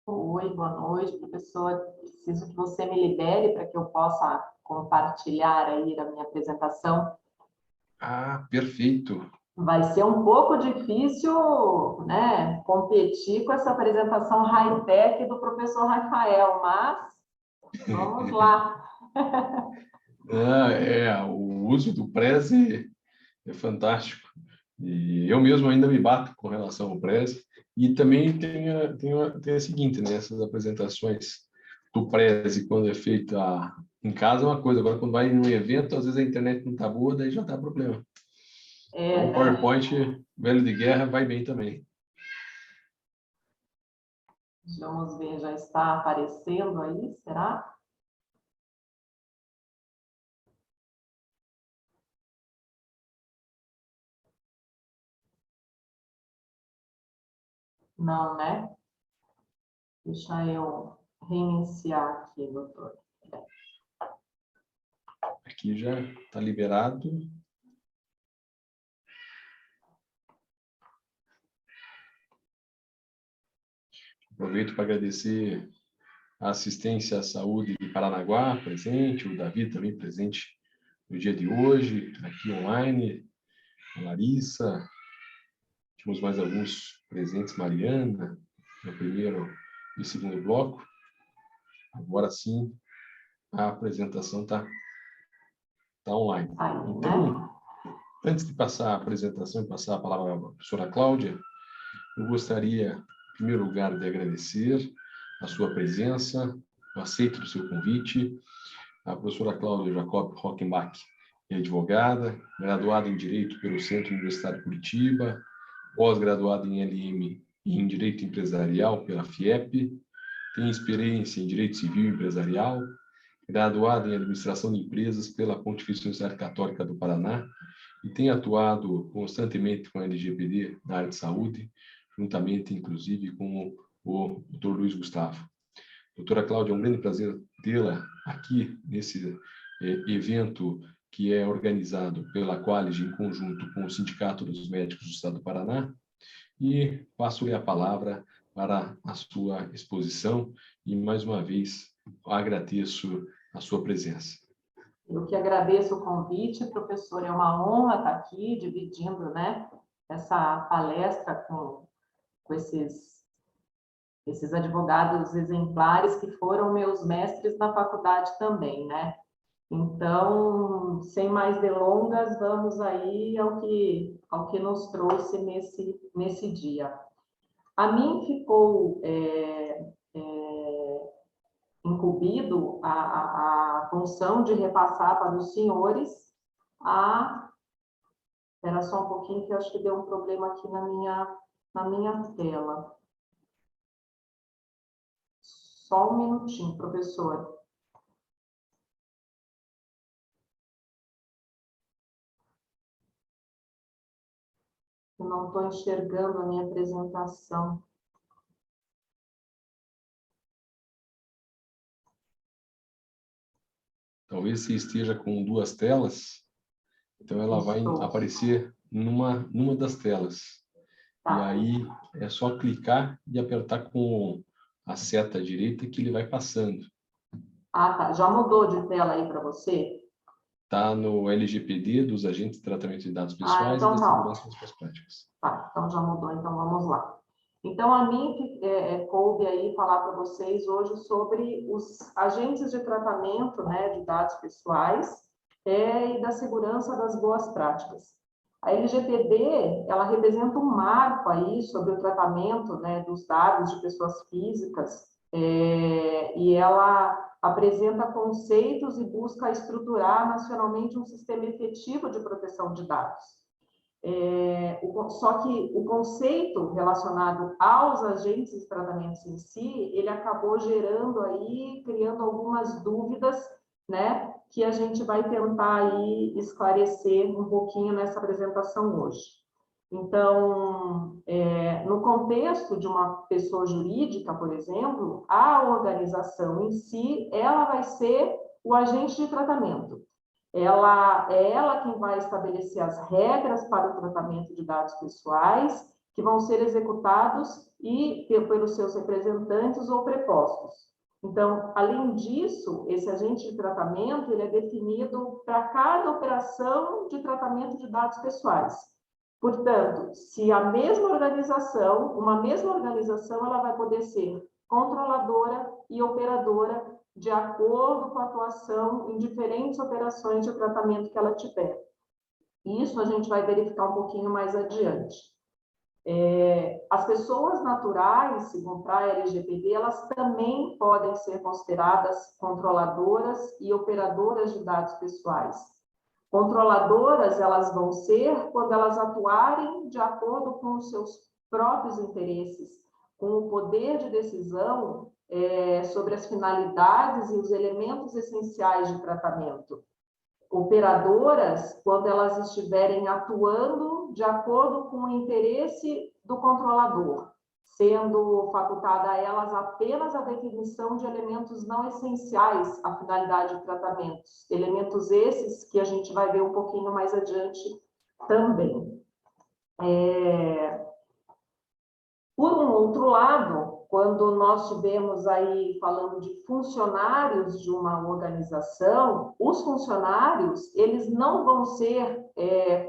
Oi, boa noite, professor. Preciso que você me libere para que eu possa compartilhar aí a minha apresentação. Ah, perfeito. Vai ser um pouco difícil, né, competir com essa apresentação high-tech do professor Rafael, mas vamos lá. O uso do Prezi é fantástico. E eu mesmo ainda me bato com relação ao Prezi. E também tem a seguinte, né? Essas apresentações do Prezi, quando é feita em casa, é uma coisa. Agora, quando vai em um evento, às vezes a internet não está boa, daí já dá problema. Então, o PowerPoint, velho de guerra, vai bem também. Vamos ver, já está aparecendo aí, será? Não, né? Deixa eu reiniciar aqui, doutor. Aqui já está liberado. Aproveito para agradecer a assistência à saúde de Paranaguá, presente, o Davi também presente no dia de hoje, aqui online, a Larissa, tínhamos mais alguns presentes, Mariana, no primeiro e segundo bloco. Agora sim, a apresentação está online. Então, antes de passar a apresentação e passar a palavra à professora Cláudia, eu gostaria, em primeiro lugar, de agradecer a sua presença, o aceito do seu convite. A professora Cláudia Jacob Rockenbach é advogada, graduada em Direito pelo Centro Universitário de Curitiba, pós-graduada em LM e em Direito Empresarial pela FIEP, tem experiência em Direito Civil e Empresarial, graduada em Administração de Empresas pela Pontifícia Universidade Católica do Paraná e tem atuado constantemente com a LGPD na área de saúde, juntamente, inclusive, com o Dr. Luiz Gustavo. Doutora Cláudia, é um grande prazer tê-la aqui nesse evento que é organizado pela Qualig em conjunto com o Sindicato dos Médicos do Estado do Paraná. E passo-lhe a palavra para a sua exposição e, mais uma vez, agradeço a sua presença. Eu que agradeço o convite, professor. É uma honra estar aqui dividindo, né, essa palestra com esses advogados exemplares que foram meus mestres na faculdade também, né? Então, sem mais delongas, vamos aí ao que nos trouxe nesse dia. A mim ficou incumbido a função de repassar para os senhores a... Espera só um pouquinho que eu acho que deu um problema aqui na minha tela. Só um minutinho, professor. Eu não estou enxergando a minha apresentação. Talvez você esteja com duas telas, então ela vai aparecer numa das telas. Tá. E aí é só clicar e apertar com a seta direita que ele vai passando. Ah, tá. Já mudou de tela aí para você? Está no LGPD, dos agentes de tratamento de dados pessoais então e das seguranças das práticas. Tá, então já mudou, então vamos lá. Então, a mim coube aí falar para vocês hoje sobre os agentes de tratamento, né, de dados pessoais e da segurança das boas práticas. A LGPD, ela representa um marco aí sobre o tratamento, né, dos dados de pessoas físicas e ela apresenta conceitos e busca estruturar nacionalmente um sistema efetivo de proteção de dados. Só que o conceito relacionado aos agentes de tratamento em si, ele acabou gerando aí, criando algumas dúvidas, né, que a gente vai tentar aí esclarecer um pouquinho nessa apresentação hoje. Então, no contexto de uma pessoa jurídica, por exemplo, a organização em si, ela vai ser o agente de tratamento. Ela quem vai estabelecer as regras para o tratamento de dados pessoais que vão ser executados e pelos seus representantes ou prepostos. Então, além disso, esse agente de tratamento ele é definido para cada operação de tratamento de dados pessoais. Portanto, se a mesma organização, uma mesma organização, ela vai poder ser controladora e operadora de acordo com a atuação em diferentes operações de tratamento que ela tiver. Isso a gente vai verificar um pouquinho mais adiante. As pessoas naturais, segundo a LGPD, elas também podem ser consideradas controladoras e operadoras de dados pessoais. Controladoras, elas vão ser quando elas atuarem de acordo com os seus próprios interesses, com o poder de decisão sobre as finalidades e os elementos essenciais de tratamento. Operadoras, quando elas estiverem atuando de acordo com o interesse do controlador, sendo facultada a elas apenas a definição de elementos não essenciais à finalidade de tratamentos, elementos esses que a gente vai ver um pouquinho mais adiante também. Por um outro lado, quando nós estivermos aí falando de funcionários de uma organização, os funcionários, eles não vão ser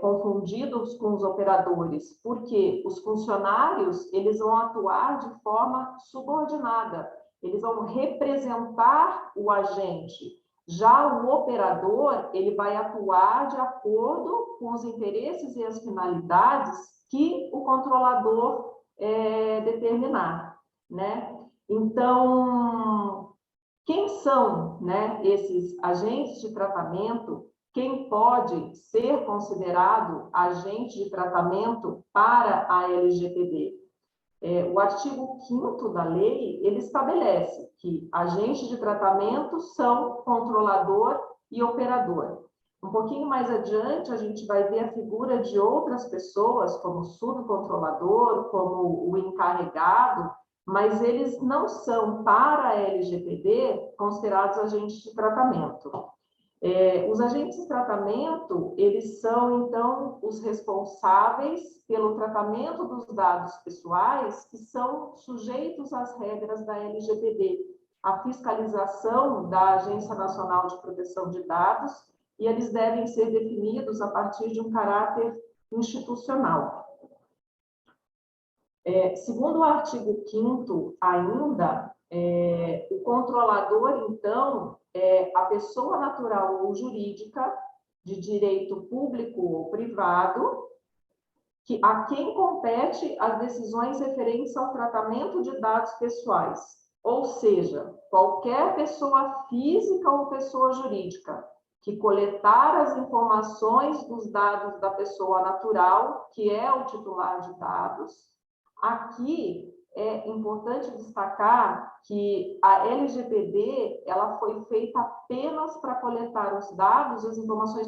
confundidos com os operadores, porque os funcionários, eles vão atuar de forma subordinada, eles vão representar o agente. Já o operador, ele vai atuar de acordo com os interesses e as finalidades que o controlador determinar, né? Então, quem são, né, esses agentes de tratamento? Quem pode ser considerado agente de tratamento para a LGPD? O artigo 5º da lei, ele estabelece que agentes de tratamento são controlador e operador. Um pouquinho mais adiante, a gente vai ver a figura de outras pessoas, como o subcontrolador, como o encarregado, mas eles não são, para a LGPD, considerados agentes de tratamento. Os agentes de tratamento, eles são, então, os responsáveis pelo tratamento dos dados pessoais que são sujeitos às regras da LGPD, a fiscalização da Agência Nacional de Proteção de Dados, e eles devem ser definidos a partir de um caráter institucional. Segundo o artigo 5º ainda, o controlador, então, é a pessoa natural ou jurídica de direito público ou privado, a quem compete as decisões referentes ao tratamento de dados pessoais, ou seja, qualquer pessoa física ou pessoa jurídica que coletar as informações dos dados da pessoa natural, que é o titular de dados. Aqui é importante destacar que a LGPD ela foi feita apenas para coletar os dados as informações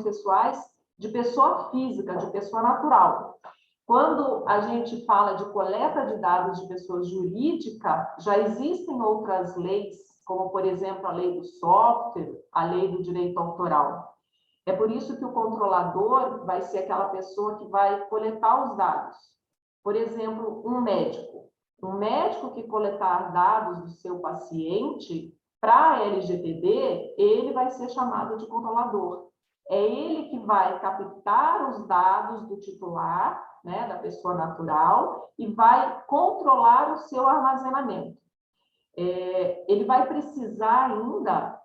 pessoais de pessoa física, de pessoa natural. Quando a gente fala de coleta de dados de pessoa jurídica, já existem outras leis, como, por exemplo, a lei do software, a lei do direito autoral. É por isso que o controlador vai ser aquela pessoa que vai coletar os dados. Por exemplo, um médico que coletar dados do seu paciente, para a LGPD, ele vai ser chamado de controlador. É ele que vai captar os dados do titular, né, da pessoa natural, e vai controlar o seu armazenamento. Ele vai precisar ainda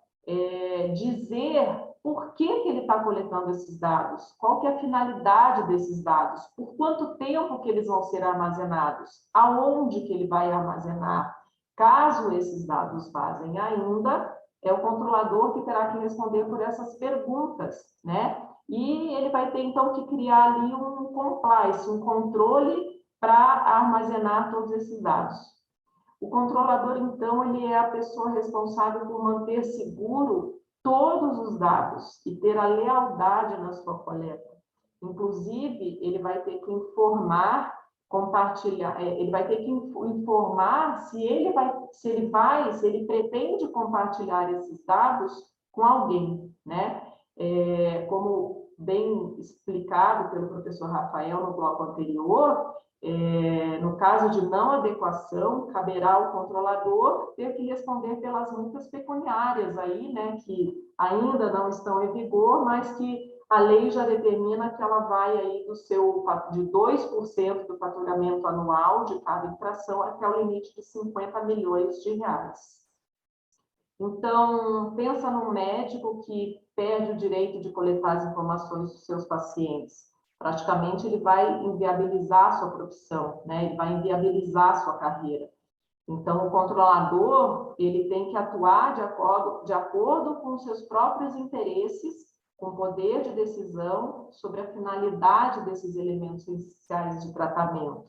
dizer por que ele está coletando esses dados, qual que é a finalidade desses dados, por quanto tempo que eles vão ser armazenados, aonde que ele vai armazenar. Caso esses dados vazem ainda, é o controlador que terá que responder por essas perguntas, né? E ele vai ter, então, que criar ali um compliance, um controle para armazenar todos esses dados. O controlador, então, ele é a pessoa responsável por manter seguro todos os dados e ter a lealdade na sua coleta. Inclusive, ele vai ter que informar, compartilhar, ele vai ter que informar se ele pretende compartilhar esses dados com alguém, né? Como bem explicado pelo professor Rafael no bloco anterior, No caso de não adequação, caberá ao controlador ter que responder pelas multas pecuniárias aí, né, que ainda não estão em vigor, mas que a lei já determina que ela vai aí de 2% do faturamento anual de cada infração até o limite de 50 milhões de reais. Então, pensa num médico que perde o direito de coletar as informações dos seus pacientes. Praticamente, ele vai inviabilizar a sua profissão, né? Ele vai inviabilizar a sua carreira. Então, o controlador, ele tem que atuar de acordo com os seus próprios interesses, com poder de decisão sobre a finalidade desses elementos essenciais de tratamento.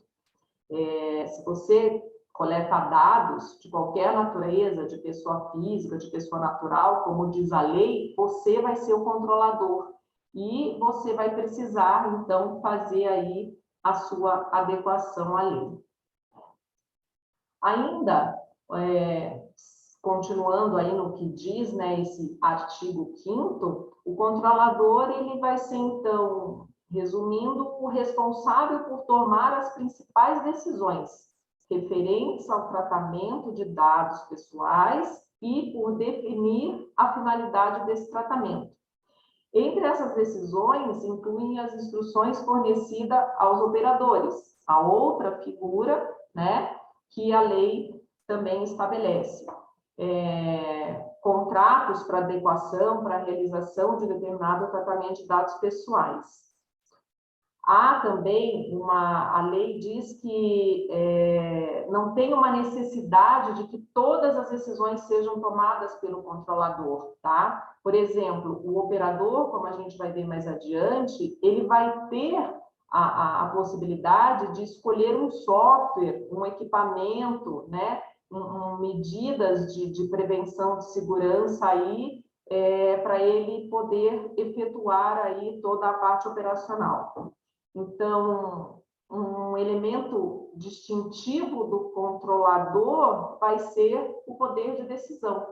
Se você coleta dados de qualquer natureza, de pessoa física, de pessoa natural, como diz a lei, você vai ser o controlador e você vai precisar, então, fazer aí a sua adequação à lei. Ainda, continuando aí no que diz, né, esse artigo 5º, o controlador, ele vai ser, então, resumindo, o responsável por tomar as principais decisões referentes ao tratamento de dados pessoais e por definir a finalidade desse tratamento. Entre essas decisões, incluem as instruções fornecidas aos operadores, a outra figura, né, que a lei também estabelece. Contratos para adequação, para realização de determinado tratamento de dados pessoais. Há também a lei diz que não tem uma necessidade de que todas as decisões sejam tomadas pelo controlador, tá? Por exemplo, o operador, como a gente vai ver mais adiante, ele vai ter a possibilidade de escolher um software, um equipamento, né? Medidas de prevenção de segurança aí, para ele poder efetuar aí toda a parte operacional. Então, um elemento distintivo do controlador vai ser o poder de decisão,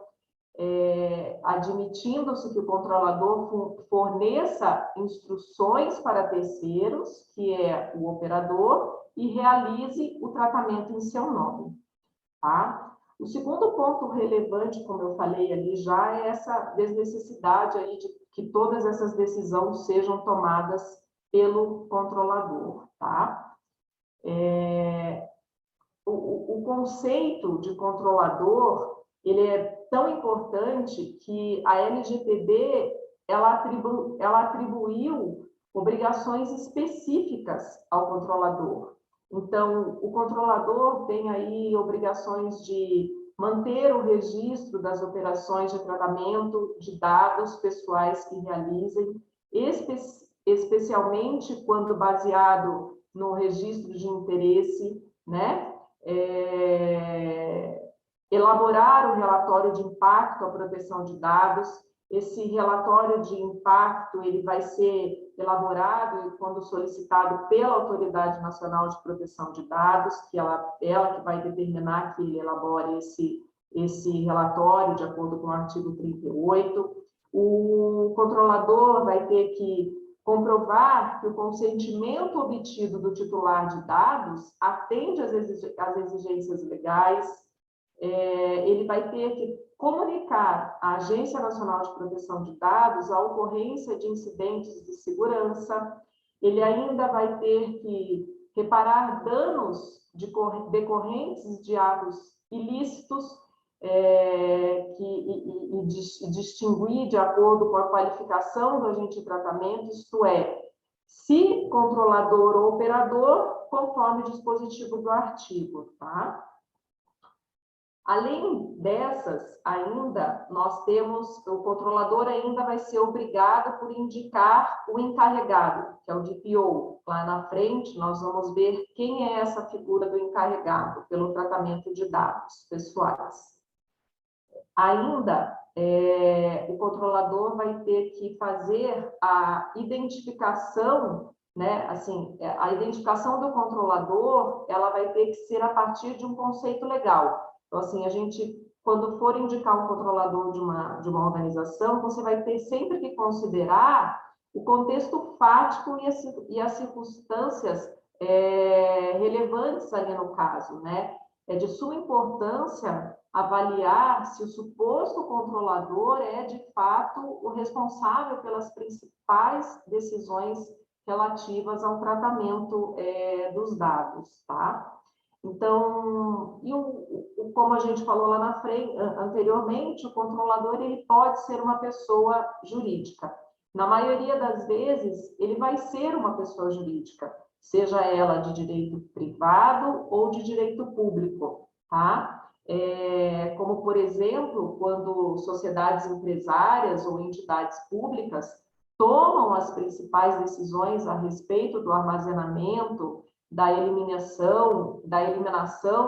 admitindo-se que o controlador forneça instruções para terceiros, que é o operador, e realize o tratamento em seu nome. Tá? O segundo ponto relevante, como eu falei ali já, é essa desnecessidade aí de que todas essas decisões sejam tomadas pelo controlador, tá? O conceito de controlador, ele é tão importante que a LGPD, ela atribuiu obrigações específicas ao controlador. Então, o controlador tem aí obrigações de manter o registro das operações de tratamento de dados pessoais que realizem, especialmente quando baseado no registro de interesse, né? Elaborar um relatório de impacto à proteção de dados. Esse relatório de impacto, ele vai ser elaborado quando solicitado pela Autoridade Nacional de Proteção de Dados, que ela que vai determinar que ele elabore esse relatório de acordo com o artigo 38. O controlador vai ter que comprovar que o consentimento obtido do titular de dados atende às exigências legais. Ele vai ter que comunicar à Agência Nacional de Proteção de Dados a ocorrência de incidentes de segurança. Ele ainda vai ter que reparar danos decorrentes de atos ilícitos, e distinguir de acordo com a qualificação do agente de tratamento, isto é, se controlador ou operador, conforme o dispositivo do artigo, tá? Além dessas, ainda, nós temos, o controlador ainda vai ser obrigado por indicar o encarregado, que é o DPO. Lá na frente, nós vamos ver quem é essa figura do encarregado pelo tratamento de dados pessoais. Ainda, o controlador vai ter que fazer a identificação, né? Assim, a identificação do controlador, ela vai ter que ser a partir de um conceito legal. Então, assim, a gente, quando for indicar um controlador de uma organização, você vai ter sempre que considerar o contexto fático e as circunstâncias relevantes ali no caso, né? É de suma importância avaliar se o suposto controlador é, de fato, o responsável pelas principais decisões relativas ao tratamento dos dados, tá? Então, como a gente falou lá na frente, anteriormente, o controlador ele pode ser uma pessoa jurídica. Na maioria das vezes, ele vai ser uma pessoa jurídica, seja ela de direito privado ou de direito público, tá? Como, por exemplo, quando sociedades empresárias ou entidades públicas tomam as principais decisões a respeito do armazenamento, da eliminação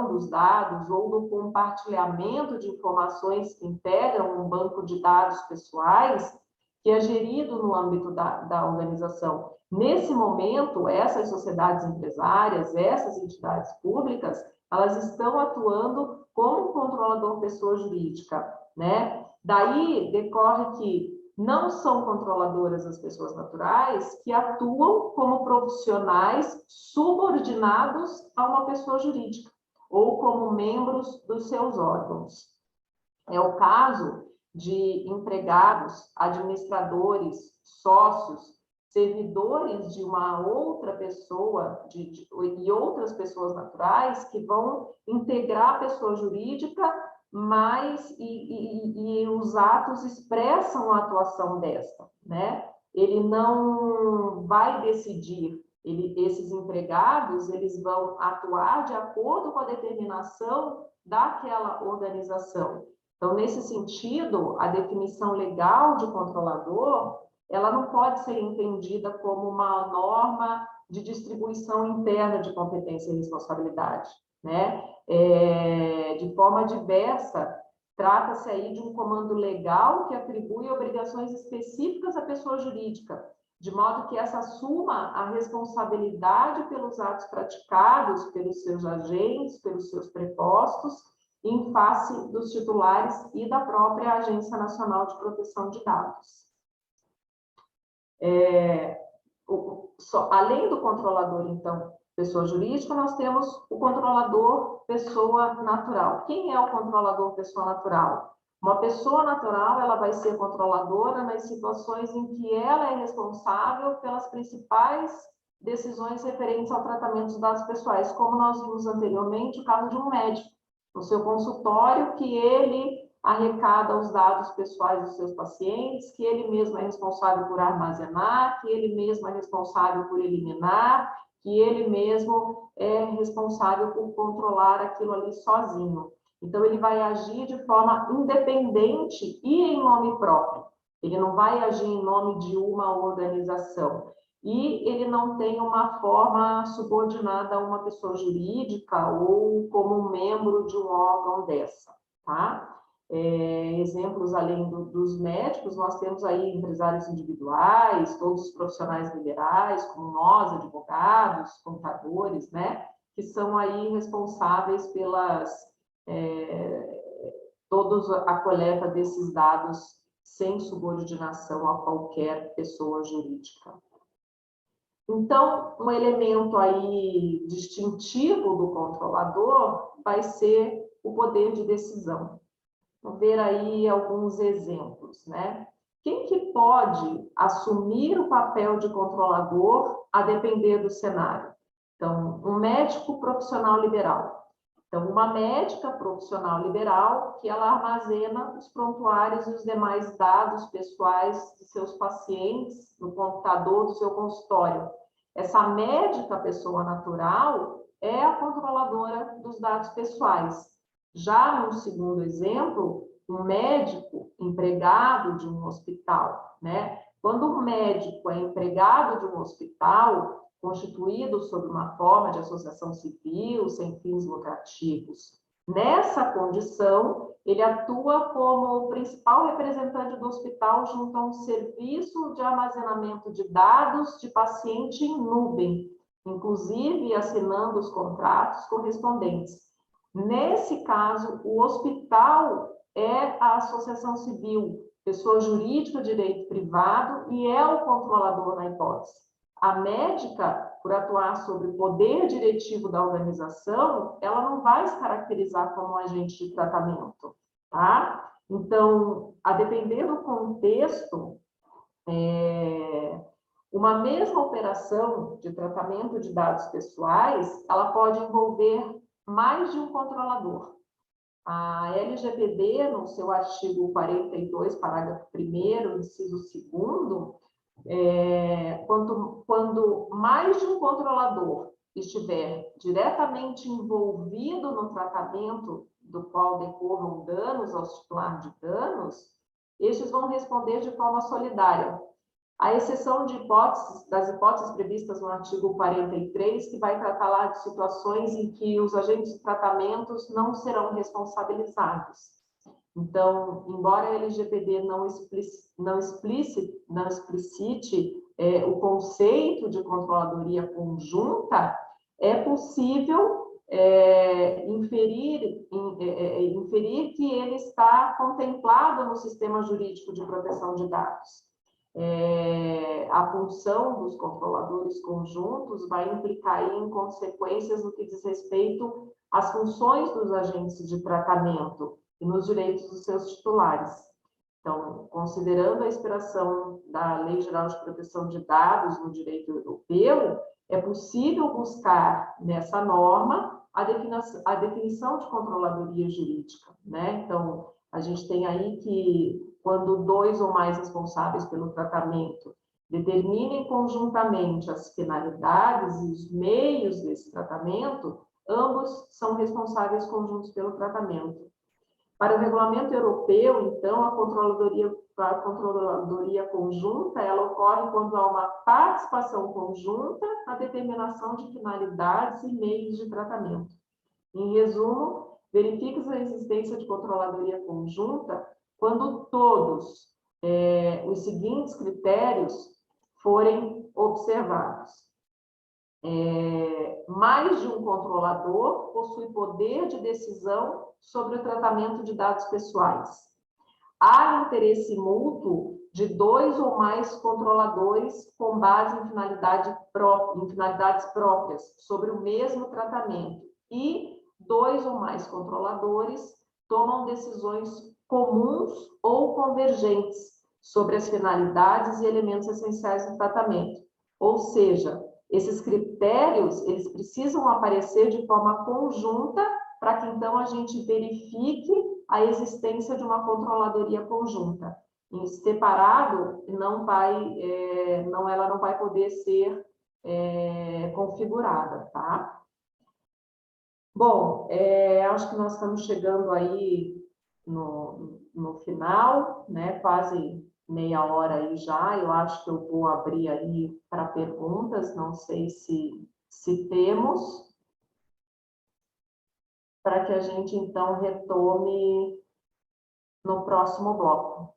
dos dados ou do compartilhamento de informações que integram um banco de dados pessoais, que é gerido no âmbito da organização. Nesse momento, essas sociedades empresárias, essas entidades públicas, elas estão atuando como controlador pessoa jurídica, né? Daí decorre que não são controladoras as pessoas naturais que atuam como profissionais subordinados a uma pessoa jurídica ou como membros dos seus órgãos. É o caso de empregados, administradores, sócios, servidores de uma outra pessoa e outras pessoas naturais que vão integrar a pessoa jurídica, mas os atos expressam a atuação desta, né? Ele não vai decidir, esses empregados, eles vão atuar de acordo com a determinação daquela organização. Então, nesse sentido, a definição legal de controlador, ela não pode ser entendida como uma norma de distribuição interna de competência e responsabilidade, né? De forma diversa, trata-se aí de um comando legal que atribui obrigações específicas à pessoa jurídica, de modo que essa assuma a responsabilidade pelos atos praticados pelos seus agentes, pelos seus prepostos, em face dos titulares e da própria Agência Nacional de Proteção de Dados. Além do controlador, então, pessoa jurídica, nós temos o controlador pessoa natural. Quem é o controlador pessoa natural? Uma pessoa natural, ela vai ser controladora nas situações em que ela é responsável pelas principais decisões referentes ao tratamento dos dados pessoais, como nós vimos anteriormente, o caso de um médico, no seu consultório, que ele arrecada os dados pessoais dos seus pacientes, que ele mesmo é responsável por armazenar, que ele mesmo é responsável por eliminar, que ele mesmo é responsável por controlar aquilo ali sozinho. Então, ele vai agir de forma independente e em nome próprio. Ele não vai agir em nome de uma organização. E ele não tem uma forma subordinada a uma pessoa jurídica ou como membro de um órgão dessa, tá? Exemplos além dos médicos, nós temos aí empresários individuais, todos os profissionais liberais, como nós, advogados, contadores, né? Que são aí responsáveis todos a coleta desses dados sem subordinação a qualquer pessoa jurídica. Então, um elemento aí distintivo do controlador vai ser o poder de decisão. Vamos ver aí alguns exemplos, né? Quem que pode assumir o papel de controlador a depender do cenário? Então, um médico profissional liberal. Então, uma médica profissional liberal que ela armazena os prontuários e os demais dados pessoais de seus pacientes no computador do seu consultório. Essa médica pessoa natural é a controladora dos dados pessoais. Já no segundo exemplo, um médico empregado de um hospital, né? Quando um médico é empregado de um hospital, constituído sob uma forma de associação civil, sem fins lucrativos. Nessa condição, ele atua como o principal representante do hospital junto a um serviço de armazenamento de dados de paciente em nuvem, inclusive assinando os contratos correspondentes. Nesse caso, o hospital é a associação civil, pessoa jurídica de direito privado, e é o controlador na hipótese. A médica, por atuar sobre o poder diretivo da organização, ela não vai se caracterizar como um agente de tratamento, tá? Então, a depender do contexto, uma mesma operação de tratamento de dados pessoais, ela pode envolver mais de um controlador. A LGPD, no seu artigo 42, parágrafo 1º, inciso 2º, quando mais de um controlador estiver diretamente envolvido no tratamento do qual decorram danos ao titular de danos, estes vão responder de forma solidária, à exceção das hipóteses previstas no artigo 43, que vai tratar lá de situações em que os agentes de tratamentos não serão responsabilizados. Então, embora a LGPD não explicite o conceito de controladoria conjunta, é possível inferir que ele está contemplado no sistema jurídico de proteção de dados. A função dos controladores conjuntos vai implicar em consequências no que diz respeito às funções dos agentes de tratamento e nos direitos dos seus titulares. Então, considerando a inspiração da Lei Geral de Proteção de Dados no direito europeu, é possível buscar nessa norma a definição de controladoria jurídica, né? Então, a gente tem aí que, quando 2 ou mais responsáveis pelo tratamento determinem conjuntamente as finalidades e os meios desse tratamento, ambos são responsáveis conjuntos pelo tratamento. Para o regulamento europeu, então, a controladoria conjunta, ela ocorre quando há uma participação conjunta na determinação de finalidades e meios de tratamento. Em resumo, verifica-se a existência de controladoria conjunta quando todos os seguintes critérios forem observados. Mais de um controlador possui poder de decisão sobre o tratamento de dados pessoais. Há interesse mútuo de 2 ou mais controladores com base em finalidades próprias sobre o mesmo tratamento. E 2 ou mais controladores tomam decisões comuns ou convergentes sobre as finalidades e elementos essenciais do tratamento. Ou seja, esses critérios, eles precisam aparecer de forma conjunta para que, então, a gente verifique a existência de uma controladoria conjunta. Em separado, ela não vai poder ser configurada, tá? Bom, acho que nós estamos chegando aí no final, né? Quase meia hora aí já. Eu acho que eu vou abrir aí para perguntas, não sei se temos, para que a gente, então, retome no próximo bloco.